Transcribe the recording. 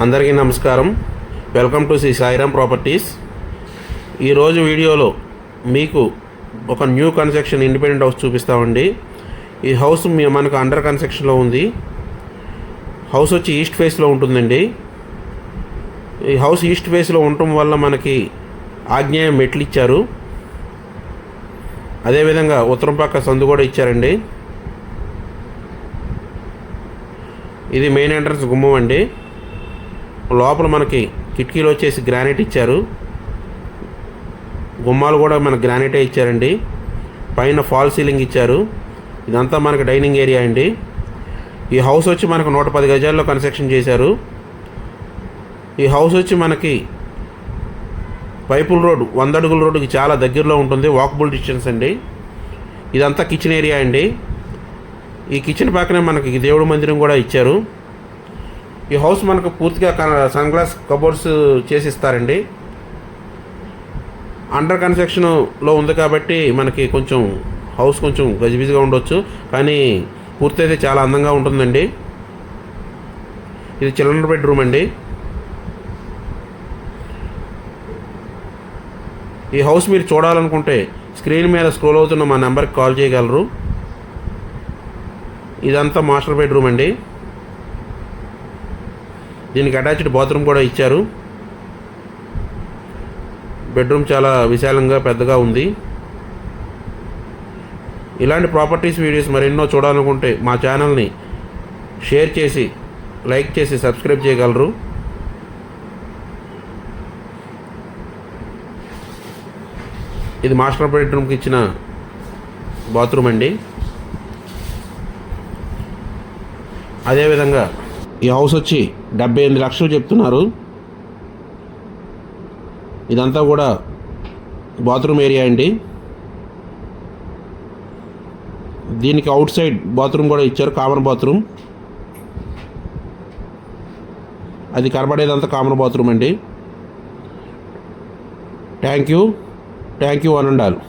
అందరికీ నమస్కారం. Welcome to Shri Sairam properties. ఈరోజు వీడియోలో మీకు ఒక న్యూ కన్స్ట్రక్షన్ ఇండిపెండెంట్ హౌస్ చూపిస్తామండి. ఈ హౌస్ మనకు అండర్ కన్స్ట్రక్షన్లో ఉంది. హౌస్ వచ్చి ఈస్ట్ ఫేస్లో ఉంటుందండి. ఈ హౌస్ ఈస్ట్ ఫేస్లో ఉండటం వల్ల మనకి ఆగ్నేయ మెట్లు ఇచ్చారు. అదేవిధంగా ఉత్తరం పక్క సందు కూడా ఇచ్చారండి. ఇది మెయిన్ ఎంట్రన్స్ గుమ్మం అండి. లోపల మనకి కిటికీలు వచ్చేసి గ్రానైట్ ఇచ్చారు. గుమ్మాలు కూడా మనకు గ్రానైటే ఇచ్చారండి. పైన ఫాల్ సీలింగ్ ఇచ్చారు. ఇదంతా మనకి డైనింగ్ ఏరియా అండి. ఈ హౌస్ వచ్చి మనకు 110 గజాల్లో కన్స్ట్రక్షన్ చేశారు. ఈ హౌస్ వచ్చి మనకి పైపుల్ రోడ్ 100 అడుగుల రోడ్డుకి చాలా దగ్గరలో ఉంటుంది. వాకబుల్ డిస్టెన్స్ అండి. ఇదంతా కిచెన్ ఏరియా అండి. ఈ కిచెన్ పక్కనే మనకి దేవుడి మందిరం కూడా ఇచ్చారు. ఈ హౌస్ మనకు పూర్తిగా సన్ గ్లాస్ కబోర్డ్స్ చేసి ఇస్తారండి. అండర్ కన్స్ట్రక్షన్లో ఉంది కాబట్టి మనకి కొంచెం హౌస్ కొంచెం గజిబిజిగా ఉండొచ్చు, కానీ పూర్తి అయితే చాలా అందంగా ఉంటుందండి. ఇది చిల్డ్రన్ బెడ్రూమ్ అండి. ఈ హౌస్ మీరు చూడాలనుకుంటే స్క్రీన్ మీద స్క్రోల్ అవుతున్న మా నెంబర్కి కాల్ చేయగలరు. ఇదంతా మాస్టర్ బెడ్రూమ్ అండి. దీనికి అటాచ్డ్ బాత్రూమ్ కూడా ఇచ్చారు. బెడ్రూమ్ చాలా విశాలంగా పెద్దగా ఉంది. ఇలాంటి ప్రాపర్టీస్ వీడియోస్ మరెన్నో చూడాలనుకుంటే మా ఛానల్ని షేర్ చేసి లైక్ చేసి సబ్స్క్రైబ్ చేయగలరు. ఇది మాస్టర్ బెడ్రూమ్కి ఇచ్చిన బాత్రూమ్ అండి. అదేవిధంగా ఈ హౌస్ వచ్చి 78 లక్షలు చెప్తున్నారు. ఇదంతా కూడా బాత్రూమ్ ఏరియా అండి. దీనికి అవుట్ సైడ్ బాత్రూమ్ కూడా ఇచ్చారు, కామన్ బాత్రూమ్. అది కనబడేదంతా కామన్ బాత్రూమ్ అండి. Thank you one and all.